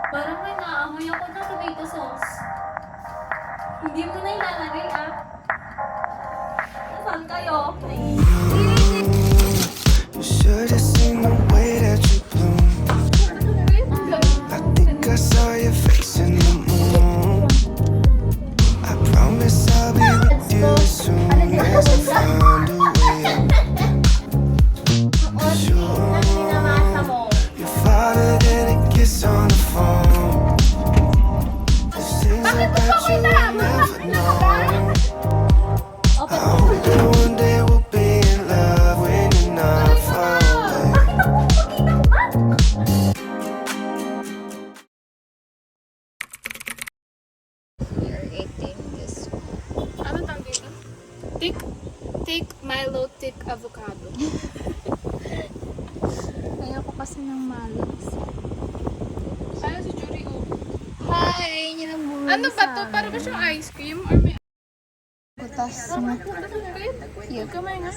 Parang may naamoy ako na tomato sauce. Hindi mo na ilalagay ah. Nasaan kayo? You should have seen the way that you bloom. I think I saw your face in the moon. I promise I'll be with you as soon as I find a way. Sure, you're farther than a kiss on the phone. This is a bet you will never know. I hope that one day we'll be in love when you're not far away. We are eating this one. Ano tawag dito? Thick Milo, thick avocado. Ayoko kasi ng malas. Ano si Jury O? Hi! Yun ang bumili Ano ba to? sa Para ba amin. siyang ice cream? Or may... Butas mo. Cute. Kamay nga.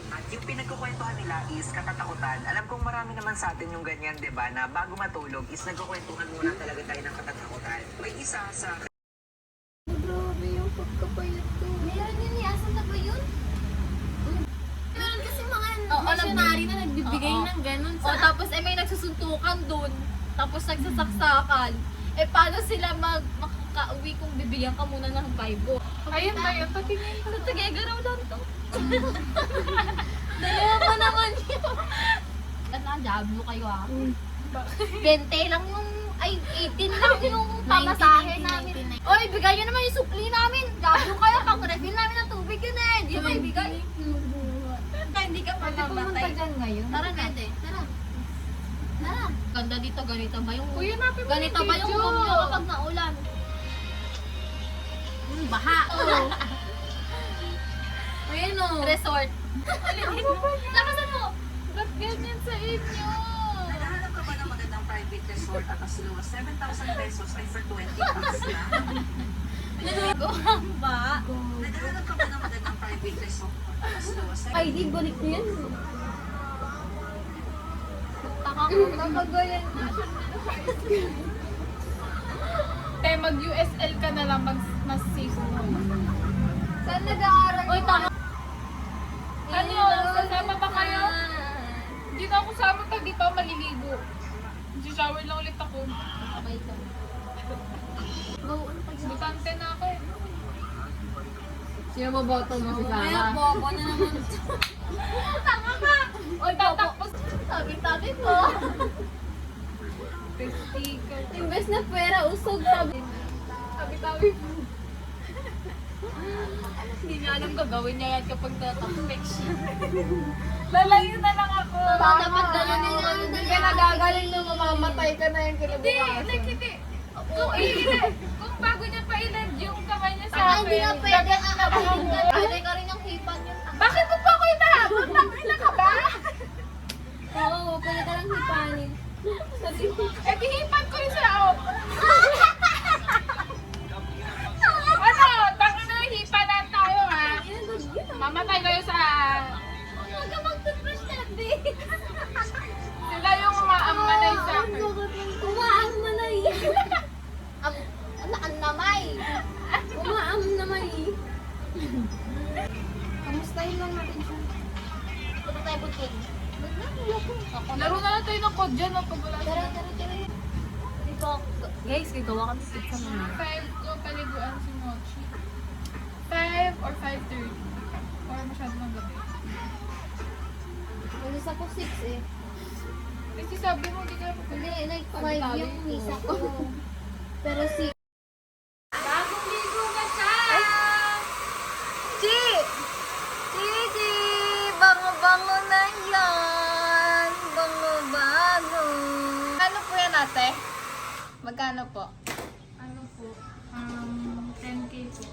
At yung pinagkukwentuhan nila is katatakutan. Alam kong marami naman sa atin yung ganyan, di ba? Na bago matulog is nagkukwentuhan muna talaga tayo ng katatakutan. May isa sa... Grabe yung pagkapayat ko. Meron yun eh. Asan na ba yun? Meron kasi mga missionary na nagbibigay ng ganun sa... tapos may nagsusuntukan dun. Tapos nagsasaksakan. Paano sila makakauwi kung bibigyan ka muna ng Bible? Ayun ba yun? Patingin. Sa Tagayagaraw lang to. Dalawa pa naman yun. At Diablo kayo ah. 20 lang yung, ay 18 lang yung pamasahe namin. Oy, bigay nyo naman yung supli namin. Diablo kayo, pang refill namin ng tubig yun eh. Di ba ibigay? Hindi ka pa mamatay. ngayon. Tara, Bente. Tara. Tara. Ganda dito, ganito ba yung... Kuya, napin mo Ganito ba yung room nyo kapag naulan? Baha. Ayun o. Resort. Lakasan mo. Ba't ganyan sa inyo? Naghahanap ka ba ng magandang private resort at as low as 7,000 pesos ay for 20 bucks na? Naligo ang ba? Naghahanap ka ba ng magandang private resort at as low as 7,000 Ay, di balik ko yan. Takang nakagayan na. Mag-USL ka na lang, mas safe mo. Saan nag-aaral? Uy, tama. Ano? Sasama ba kayo? Hindi na ako sama pag di pa maliligo. Shower lang ulit ako. Okay ka. Go, ano pa yun? Butante na ako eh. Sino ba boto mo si Ay, bobo na naman. Tama ka! Uy, bobo. Sabi-sabi mo. Sticker. Imbes na pera, usog sabi. Tabi-tabi po. Hindi niya alam gagawin niya yan kapag natapik siya. Lalayo na lang ako. Dapat gano'n nila. Hindi ka nagagaling na mamamatay ka na yung Hindi, like hindi. Kung bago niya pa ilad yung kamay niya sa Ah, akin. hindi nga pwede. Pwede ka rin yung hipan yun. Bakit mo pa ako inahabot? Nangila ka ba? Oo, pwede ka lang hipanin. Eh, dihipan ko yung sa Ano? Tangan na hipanan tayo ha. Mamatay kayo sa... Huwag ka mag-toothbrush na, babe. Sila yung umaammanay sa akin. Umaam na na eh. Ang namay. Umaam namay. Kamustahin lang natin siya. Punta tayo buting. Laro na lang tayo ng code dyan. Pag wala Tara, tara, tara. Dito, guys, gagawa kami pizza muna. 5 ko paliguan si Mochi. 5 or 5:30. Or masyado ng gabi. Mag-isa ko 6 eh. Kasi sabi mo, hindi ka na Hindi, pupunta. like 5 yung isa ko. Pero si... Bagong ligo na siya! Chi! Chi! Bango-bango na yan! Bango-bango! Ano po yan, ate? Magkano po? Ano po? 10K po.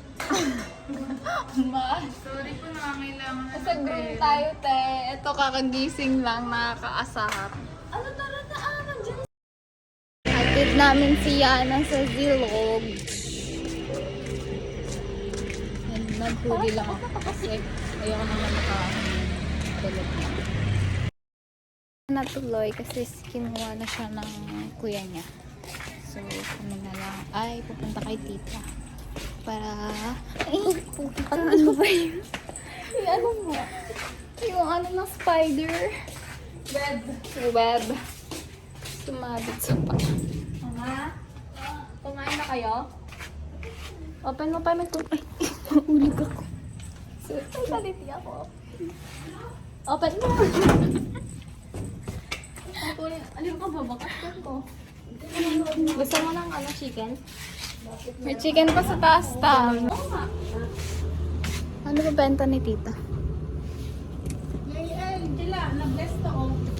Ma, Sorry po, nakangailangan na sa groom tayo, te. Ito, kakagising lang, nakakaasar. Ano tara na aman dyan? Hatid namin si Yana sa Zilog. And nag-hoodie lang ako kasi ayoko naman nakatulog lang. Natuloy kasi kinuha na siya ng kuya niya. So, kami na lang ay pupunta kay tita. Para, ay, pupunta. Ano ba yun? Yung ano mo? Yung ano ng spider. Web. Web. Sumabit sa pa. Kumain na kayo? Open mo pa may ay, mahulog ako. Ay, saliti ako. Open mo. Alin ka ba? Bakas ka ko. Gusto mo ng ano, chicken? May chicken pa sa taas ta. Ano ba benta ni tita?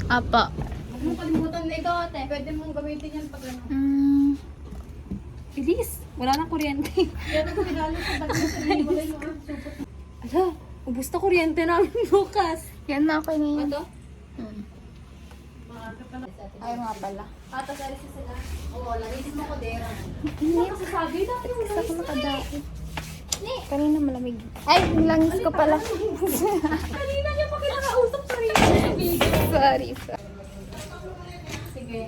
Apa. Huwag mo kalimutan na ikaw, ate. Pwede mong gamitin yan pag ano. Bilis. Wala nang kuryente. Yan ang regalo sa bagay sa liwalay mo. Ala, ubus na kuryente namin bukas. Yan na ako na yan. Ito? Ay, nga pala. Ata sa alis sila. Oo, lalisin mo ko dera. Hindi. Sasabi na yung Gusto ko nakadaki. Kanina malamig. Ay, langis ko pala. kanina niya pa kinakausap sa rin. Sorry. Sige.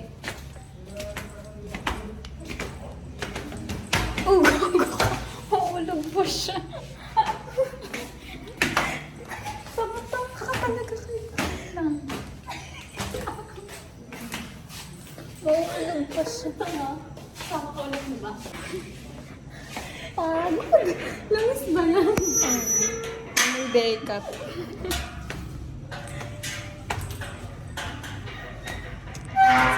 Oh, maulog po siya. Pamatang ka talaga kayo. Maulog po siya. Sama ka ulit mo ba? Pagod. Langis ba yan? May backup.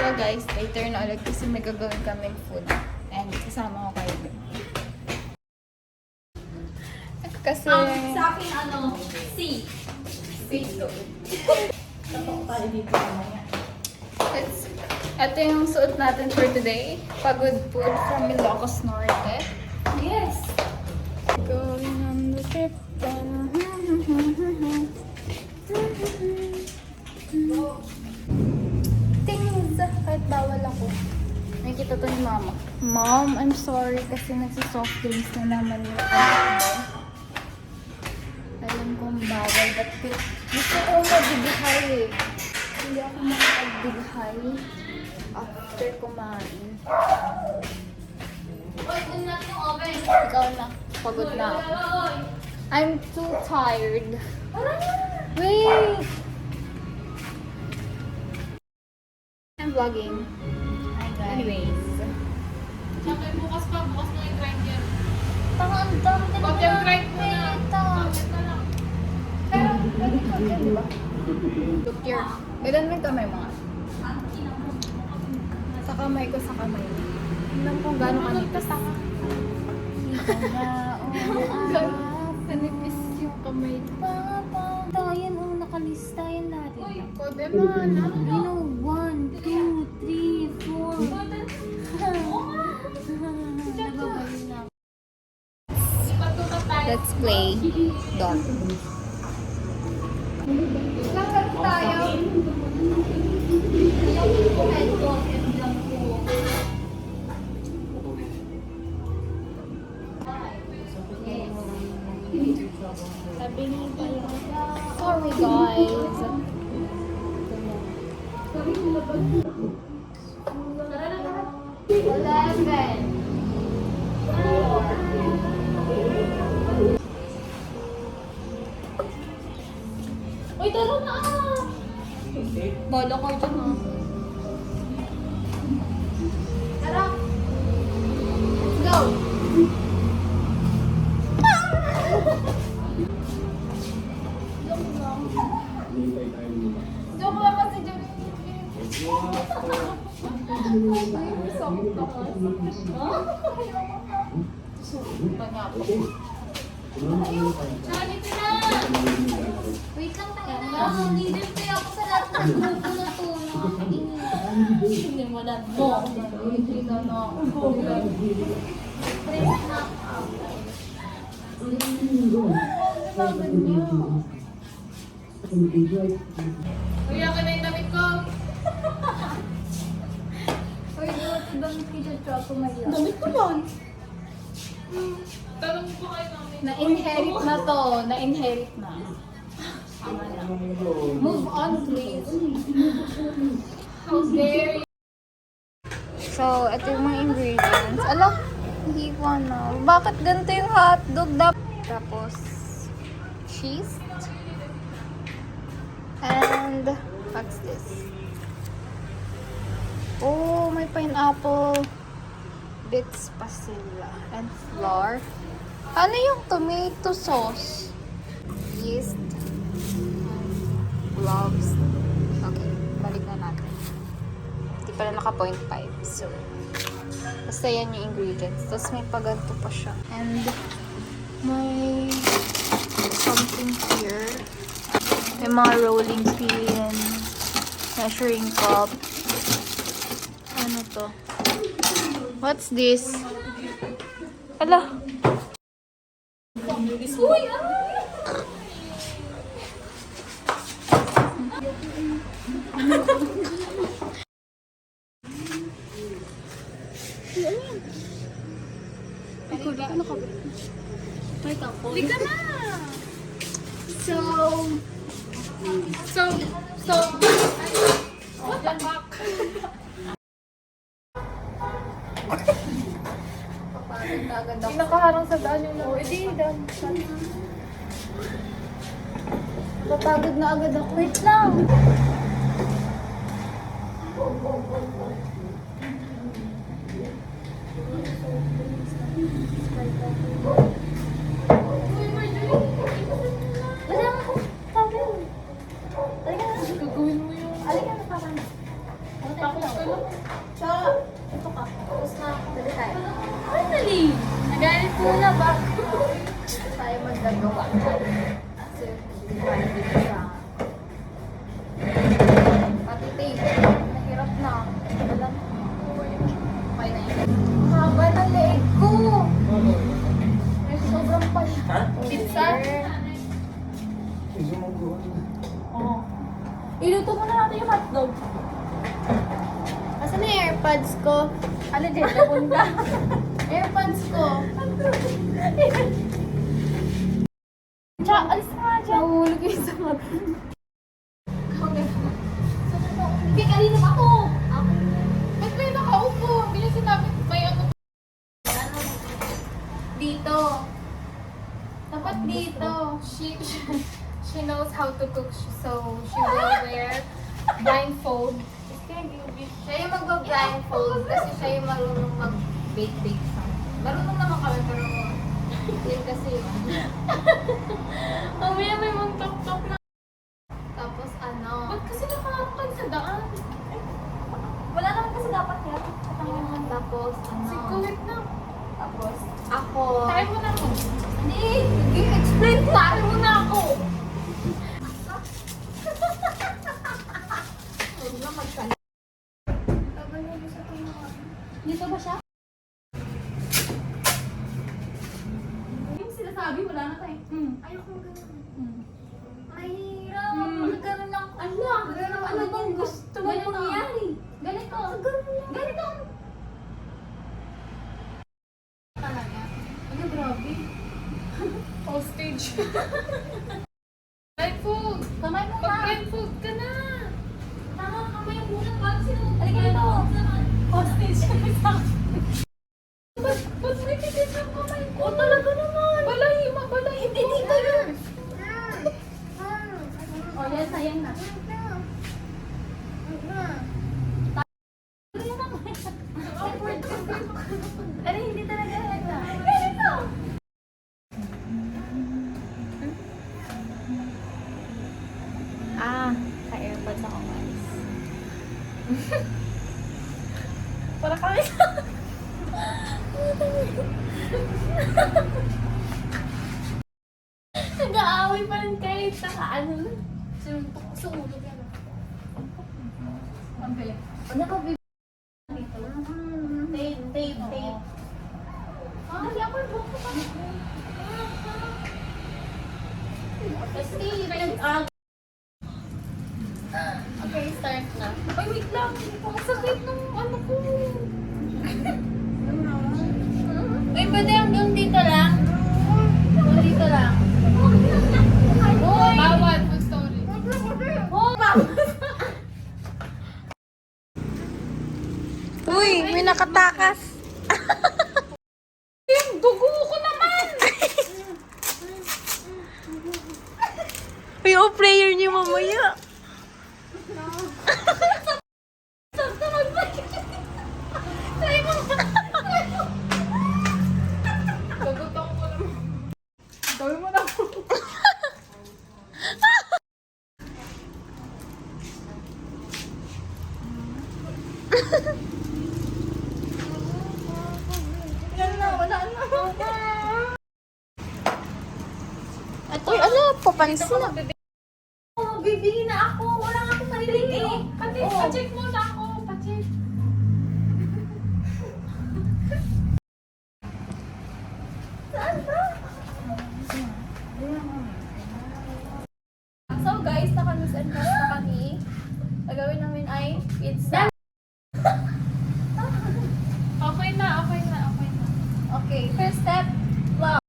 So guys, later na ulit kasi may gagawin kaming food. And kasama ko kayo. Kasi... Sa akin, ano, C. Pito. Ito yung suot natin for today. Pagod food from Ilocos Norte. Yes. Going on the trip. Things. Kahit bawal ako. Nakikita to ni mama. Mom, I'm sorry kasi nagsisoft drinks na naman yung anak mo. Alam kong bawal, but gusto ko magbigay eh. Hindi ako makapagbigay after kumain. Uy, kung natin yung oven. Ikaw na. Pagod na ako. I'm too tired. Wait! I'm vlogging. Anyways. Sabi bukas pa, bukas na yung grind yan. Tanga, ang dami talaga. Pag yung grind mo na. Bakit na lang? Pero, pwede ko dyan, di ba? Look here. Ganun mo yung kamay mga. Sa kamay ko, sa kamay. Tingnan kung gano'ng kanipis. Dito na, kanipis yung kamay. Papa, tayan, nakalista yan natin. Pwede na, na. You know, 1, 2, 3, 4. Let's play dog. Lakad tayo. Yung comment ko, lang ko. Sabi ni sorry guys. Uy, tara na! Bolo ko dyan ah. Tara! Let's go! Joke lang kasi dyan. Charlie, ka na! Wait lang tayo na. Leader kaya ako sa lahat ng grupo na to. Hindi mo na to. Hindi na ako. Press na ako. Bakit niyo? Kuya, ka na yung damit ko. Uy, damit kita choco maya. Damit ko yun. Tanong ko kayo namin. Na-inherit na to. Na-inherit na. Tama na. Move on please. How dare you? So, ito yung mga ingredients. Ala, hindi ko na. Bakit ganito yung hotdog? Tapos, cheese. And, what's this? Oh, may pineapple. Bits pasilla. And flour. Ano yung tomato sauce? Yeast. Gloves. Okay, balik na natin. Hindi pala naka 0.5. So, basta yan yung ingredients. Tapos may paganto pa siya. And, may something here. May mga rolling pin, measuring cup. Ano to? What's this? Ala! Uy! Liga na! So, What the fuck? Hindi nakaharang sa daan yung laro. Edi, daan. Papagod na agad ako. Wait lang! wala ako. Sabi. Halika na. Gagawin mo yung... Halika na, papa. Takot ka lang. Tsaka, ito ka. Tapos na, dali tayo. Ay, dali. Nagalit muna ba? Tayo magdagawa. Kasi, hindi ko alam dito sa... Pati tape. Nahirap na. Wala. Okay na yun. Haba na leg ko. May sobrang pala. Pizza? Oo. Iluto muna natin yung hotdog. Asan na yung AirPods ko? Ano dyan? Napunta. AirPods ko. Tsaka, alis na nga dyan. Nahulog yung isa mo. Hindi, kanina pa ako. Ako. Ba't kayo nakaupo? Hindi niya sinabi may ano. Ano? Dito. Dapat dito. She knows how to cook, so she will wear blindfold. Siya yung magba-blindfold kasi siya yung marunong mag-bake-bake sa. Marunong naman kami pero yun kasi yun. Mamaya may mag-tok-tok na. Tapos ano, Ba't kasi nakaharap kayo sa daan? wala naman kasi dapat yan. Tapos ano, Sikulit na. tapos ako. Tayo mo na ako. Hindi, i-explain ko. Tayo mo na ako. Huwag na magsalita. Dito ba siya? Yung sinasabi, wala na tayo. Ayoko ganun. Mahirap. Magkaroon lang. Ano bang gusto mo mangyari? Ganito. Ganito. Talaga. Ano, grabe. Hostage. Blindfold. Kamay mo na. Pag-blindfold ka na. Tama, kamay mo na. Parang sino? Halika dito. Hostage kami sa akin. Ba't may titis ang kamay ko? O, talaga naman. Balay, mabalay. Hindi dito yun. O, yan, sayang na. Ano, hindi talaga yan na. Ganito. Sa-airpods ako guys. Para kami. Nag-aaway pa rin kayo sa ano na. Suntok sa ulo yan. Okay. Ano ka, baby? Dito. Tape. Ay, ako yung buko pa. Kasi, okay, start na. Ay, wait lang. Ang sakit ng ano ko. Uy, pwede hanggang dito lang? Hanggang dito lang. Uy! Bawal. Food story. Oh, bawal! Uy, may yung nakatakas. Yung dugo ko naman! Uy, prayer niyo mamaya. Gagutong ko naman. Gawin mo na ako. Uy, ala, papansin na. Oh, bibili na ako. Wala nga akong marinig eh. Pa-check mo na ako. Pa-check. So guys, naka-miss and pass na kami. Gagawin namin ay pizza. Okay na. Okay, first step, flour.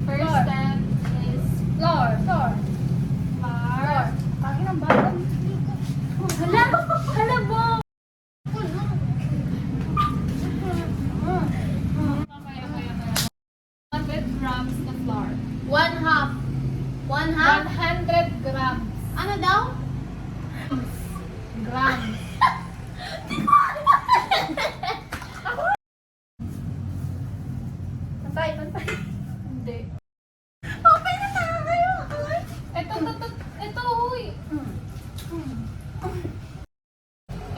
First step is Flour. flour. Pangin ang bago. Hala bo. Okay. 100 grams na flour. 1/2. 1/2? 100 grams. Ano daw? Grams. Pantay. Hindi. Okay na tayo kayo. Ito, huy.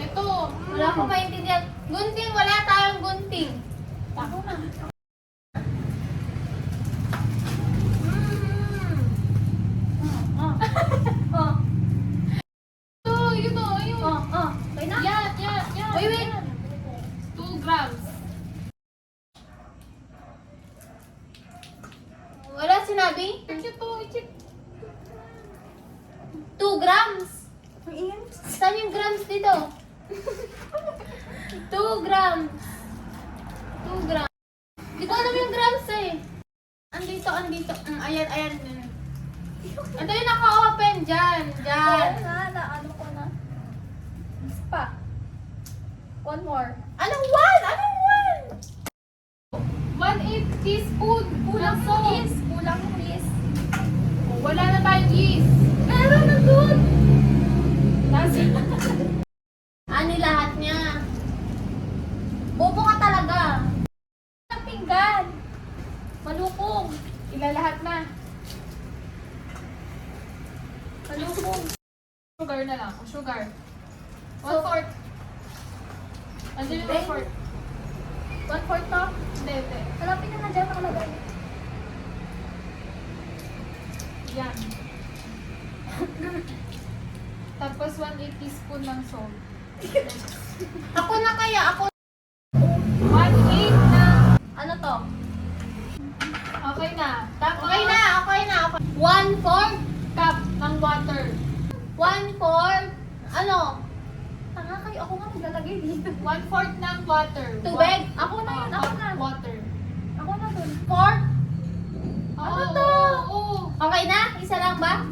Ito. Wala akong maintindihan. Gunting, wala tayong gunting. Ako na. Oh. Ito, ayun. Okay na? Yan. Wait, wait. 2 grams. Wala sinabi? Check. 2 grams. Saan yung grams dito? 2 grams. 2 grams. Di ko alam yung grams eh. Andito. Ayan. Ito yung naka-open. Dyan. Ano ko na. Pa. One more. Anong 1/8 teaspoon. Kulang salt. Kulang yung yeast. Wala na tayong yeast. Meron na dun. Nasa. Ani lahat niya. Bobo ka talaga. Ang pinggan. Malukong. Ilalahat na. Malukong. Sugar na lang. Sugar. 1/4. Andiyan yung 1/4. 1/4 to. Hindi. Malapit na dyan nakalagay. Yan. Tapos 1/8 teaspoon ng salt. Ako na kaya. 1/8 na. Ano to? Okay na. Tapos, Okay na. 1/4. cup ng water. 1/4. Ano? Tanga kayo. Ako nga maglalagay dito. 1/4 ng water. Tubig? Ako na yun. Ako na. Water. Ako na dun. 4? Ano to? Oo. Okay na? Isa lang ba?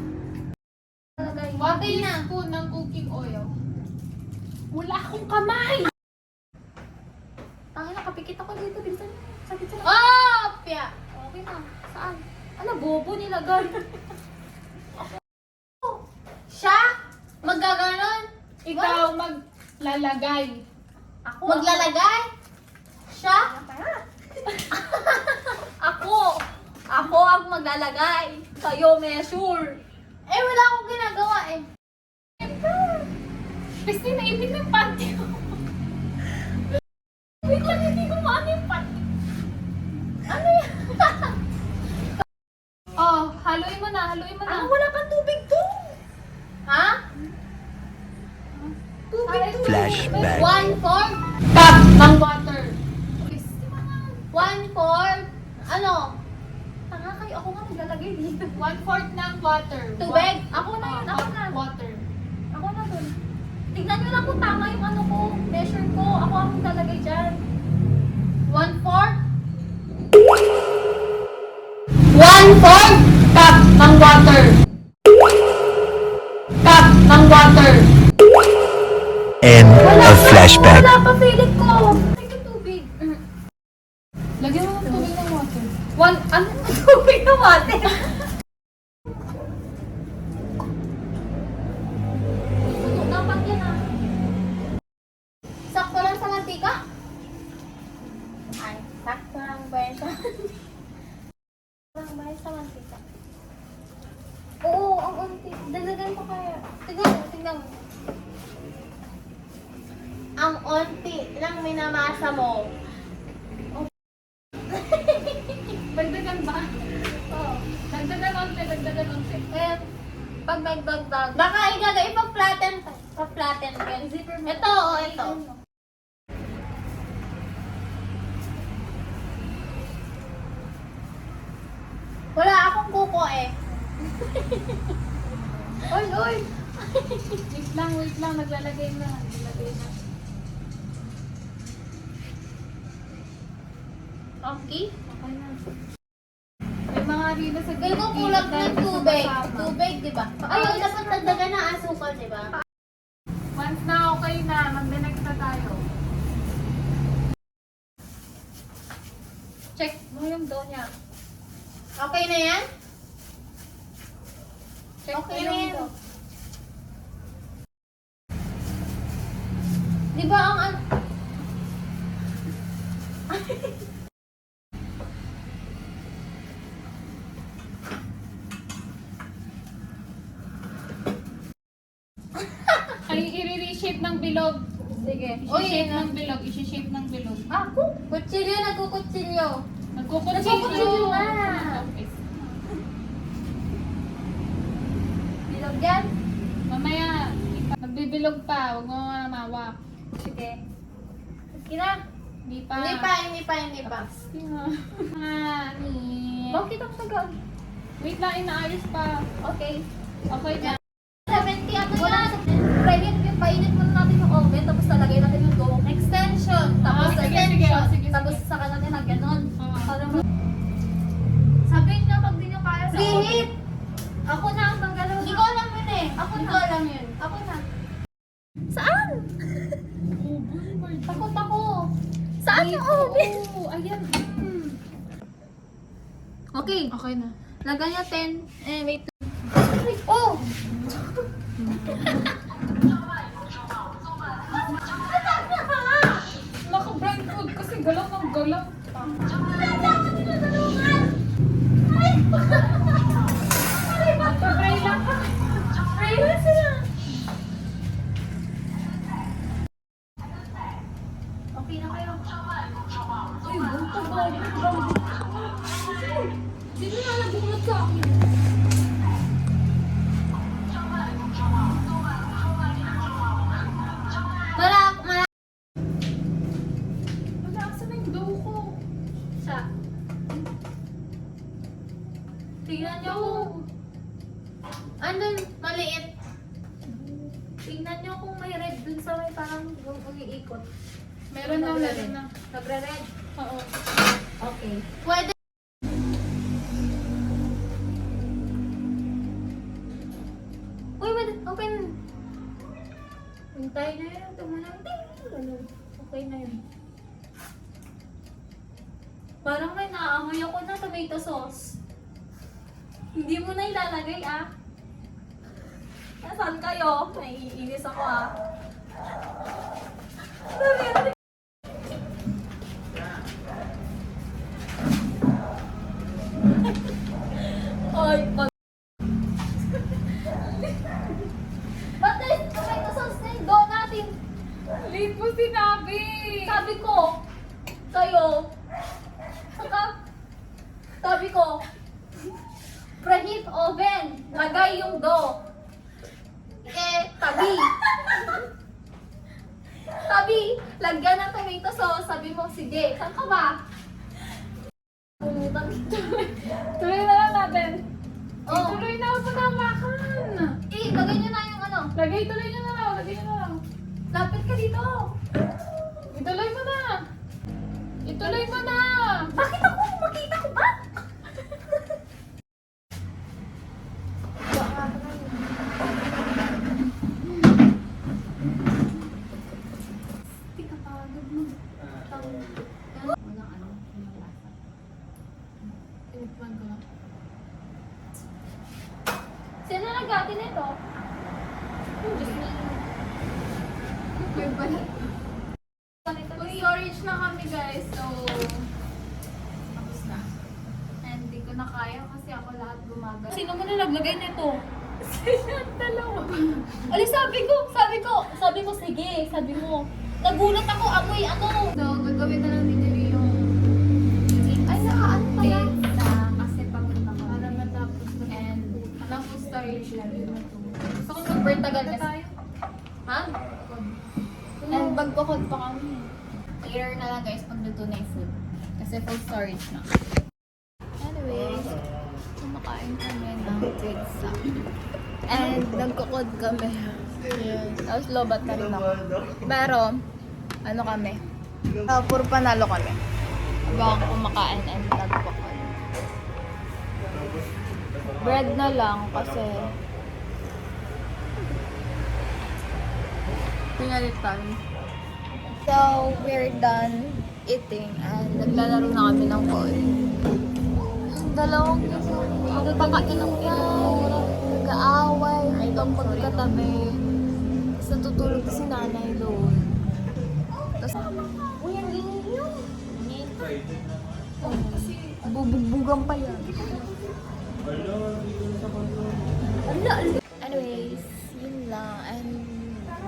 Lalagay. 1 Okay na. teaspoon ng cooking oil. Wala akong kamay. Tanga nakapikit ako dito. Bilisan. Sakit sila. Oh! Pia. Okay na. Saan? Ano, bobo nilagay. Siya? Magaganon? Ikaw maglalagay. Ako. Maglalagay? Siya? Ako ang maglalagay. Kayo measure. Eh, wala akong ginagawa eh. Kasi naipit yung panty ko. Wait lang, hindi ko maano yung panty. Ano yan? Oh, haluin mo na. Wala pang tubig to. Ha? Flashback. 1/4? Cup ng water. 1/4? Ano? Tanga kayo. Ako nga maglalagay dito. 1/4 ng water. Tubig? Ako na yun. Ako na. Water. Ako na dun. Tignan nyo lang kung tama yung ano ko. Measure ko. Ako ang maglalagay dyan. 1/4? 1/4 cup ng water. Cup ng water. End of flashback. Wala pa feeling ko. Ano? Tubig na water. Dapat yan ah. Sakto lang sa mantika? Ay, sakto lang ba yun? Sakto lang ba yun sa mantika? Oo, ang unti. Dalagan pa kaya. Tignan mo. Ang onti lang minamasa mo. Dagdagan ba? Oo. Dagdagan onte. Eh, pag nagdagdag. Baka pa-flatten ka. Ito, ito. Wala akong kuko eh. Oy! Wait lang. Naglalagay na. Okay? Okay na. May mga rilo sa Kaya ko kulang ng tubig. Tubig, di ba? Ayun, dapat dagdagan ng asukal, di ba? Once na okay na, mag-next na tayo. Check mo yung dough niya. Okay na yan? Check Okay mo na yung yan. dough. Di ba ang Ay, i-reshape ng bilog. Sige. I-shape ng bilog. I-shape ng bilog. Ako? kutsilyo, nagkukutsilyo. Nagkukutsilyo na. Okay. Bilog yan? Mamaya, magbibilog pa. Huwag mo mawak. Sige. Sige na. Hindi pa. Hindi pa. Honey. Bakit ang tagal? Wait lang, inaayos pa. Okay. Okay na. 70 ano Wala. yan? Preheat, painit muna natin yung oven, tapos lalagay natin yung dough. Extension. Tapos sige, extension. sige. Tapos saka natin na ganon. Oo. Para sabihin niya pag di niyo kaya sa Preheat. Ako na ang manggalaw Hindi na. ko alam yun eh. Ako Hindi na. ko alam yun. Ako na. Saan? Takot ako. Saan yung oven? Oh, ayan. Okay. Okay na. Lagay niya 10. Wait. Oh! Naka-brand food kasi galaw ng galaw. Nagpa-pray lang ka. Pray na sila. Okay na kayo. Uy, bunta ba? Sino na nagbunot sa akin? Malak. Wala, asan na yung dough ko? Siya. Tingnan niyo kung Andun, maliit. tingnan niyo kung may red dun sa may parang umiikot. Meron na. Nagre-red. Oo. Okay. Pwede. Uy, wait, open. Hintay na yun. Tumalang. Ganun. Okay na yun. Parang may naamoy ako na tomato sauce. Hindi mo na ilalagay ah. Nasaan kayo? Naiinis ako ah. Ay, pag... Ba't na yung tomato sauce na yung dough natin? Late mo sinabi. Sabi ko, sa'yo, saka, sabi ko, preheat oven, lagay yung dough. Eh, tabi. Tabi, lagyan ng tomato sauce, sabi mo, sige, saan ka ba? Pumutan Tuloy na lang natin. Oh, Tuloy na ako sa makan. lagay nyo na yung ano, Lagay, tuloy nyo na lang. Lagay nyo na lang. lapit ka dito. Ituloy mo na. Ituloy mo na. Bakit ako? Makita ko ba? Hindi ka pagod mo. Walang ano, walang lasa. bigati nito? Full storage na kami guys, so tapos na. And di ko na kaya kasi ako lahat gumagana. Sino mo na naglagay nito? Dalawa. Ali, sabi ko, sige, sabi mo. Nagulat ako, amoy ano. So, gagawin na lang ni Jerry yung Ay, nakaan pala. na kasi pagod ako. Para matapos na. And anong full storage na rin na to. Gusto ko super tagal Na kasi. tayo. Ha? And magkukod pa kami. Later na lang guys, pagluto na yung food. Kasi full storage na. Anyways, kumakain kami ng pizza. And nagkukod kami. Tapos lobat na rin ako. Pero, ano kami? Puro panalo kami. Habang kumakain and nagkukod. Bread na lang kasi pinalitan. So, we're done eating and naglalaro na kami ng ball. Dalawang magpakainom yan. Nag-aaway hanggang magkatabi. Tapos natutulog si nanay doon. Tapos, uy, ang ingin yun. Bubugbugan pa yan. Anyways, yun lang. And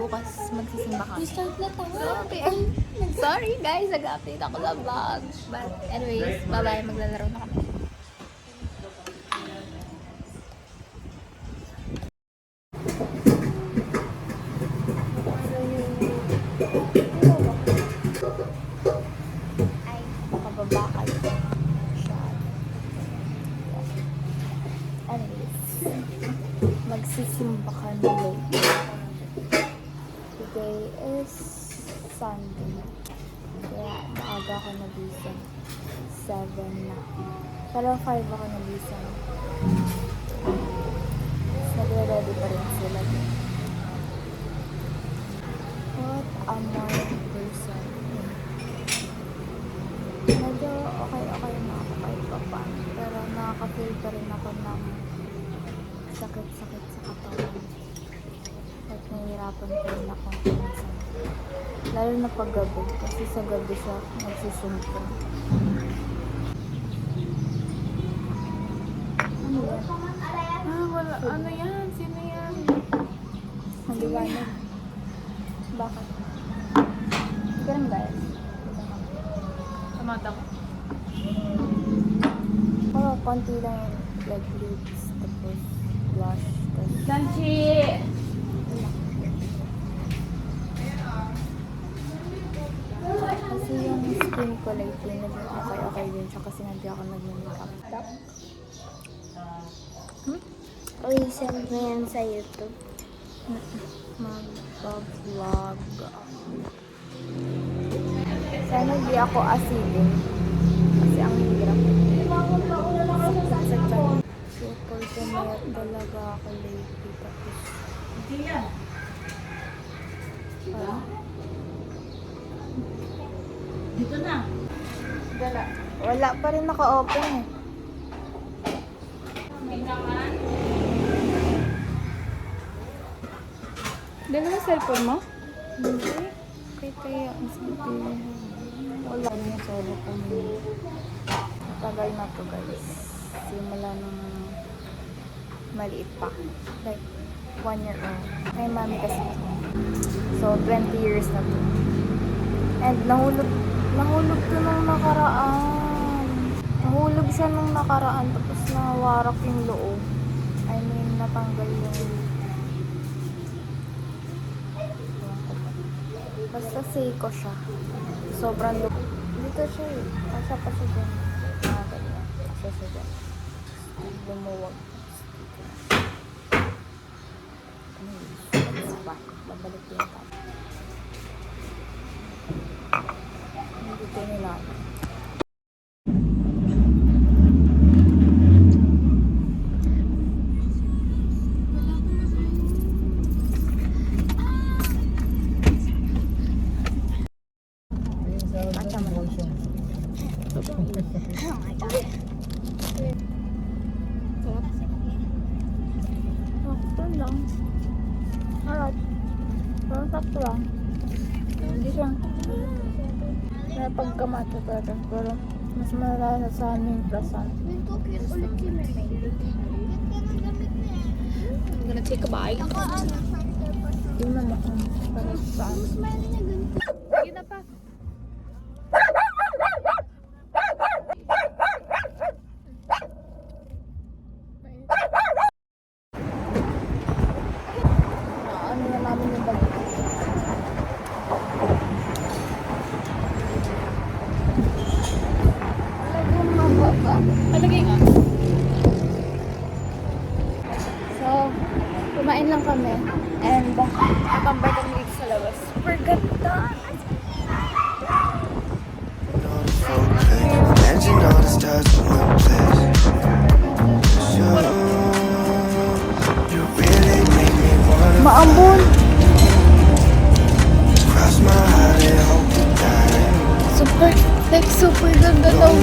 bukas magsisimba kami. Start na tayo. Sorry guys, nag-update ako sa vlog. But anyways, bye-bye. Maglalaro na kami. Ay, makababakal siya. Anyways, magsisimba kami later. Today is Sunday. Kaya maaga ako nagising. 7 na. Pero 5 ako nagising. Tapos nagre-ready pa rin sila. What a morning person. Medyo okay na ako kahit pa paano. Pero nakaka-feel pa rin ako ng sakit-sakit sa katawan. At nahihirapan pa rin ako minsan. Lalo na pag gabi. Kasi sa gabi siya nagsusumpong. Ano yan? Wala. Ano yan? Sino yan? Ang liwanag. Bakit? Ganun ba yan? Kamata ko. Pero konti lang yung like lips. Tapos blush. Tapos Sanchi! kasi yung skin ko lately naging okay din siya kasi hindi ako nag-makeup. Uy, send mo yan sa YouTube. Mag-vlog. Sana di ako asidin. Kasi ang hirap. Super tumayat talaga ako lately. Tapos Dito na. wala pa rin naka-open eh. May naman. Dala mo cellphone mo? Hindi. Kaya kaya ang cellphone. Wala rin yung solo ko. Matagal na to guys. Simula nung maliit pa. Like 1 year old. Ay mami kasi. So 20 years na to. And nahulog to nung nakaraan. Nahulog siya nung nakaraan. Tapos nawarak yung loob. I mean, natanggal yung basta Seiko siya. Sobrang dito siya eh. Kasya pa siya dyan. Ganyan. Kasya siya dyan. Lumuwag. Anyways, let's back. Babalik yung tap. Dito nila. Yan lang. Harap. Parang sakto lang. Hindi siya may pagkamata talaga. Pero mas malala sa aming plasan. Cute ulit si Mermaid. I'm gonna take a bite. Yung naman kung parang saan. Sige na pa. Ano na namin yung bag. Talagang mababa. Alagay nga. So, kumain lang kami. And, natambay kami dito sa labas. Super ganda! Imagine all the stars in one place. You really make me wanna Maambon! cross my heart and hope to die. Super ganda daw.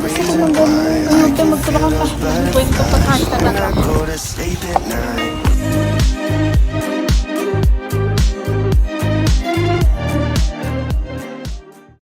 Gusto ko ng ganun. Ano ito, magtulakan pa. Kwento pa kahit I go to sleep at night.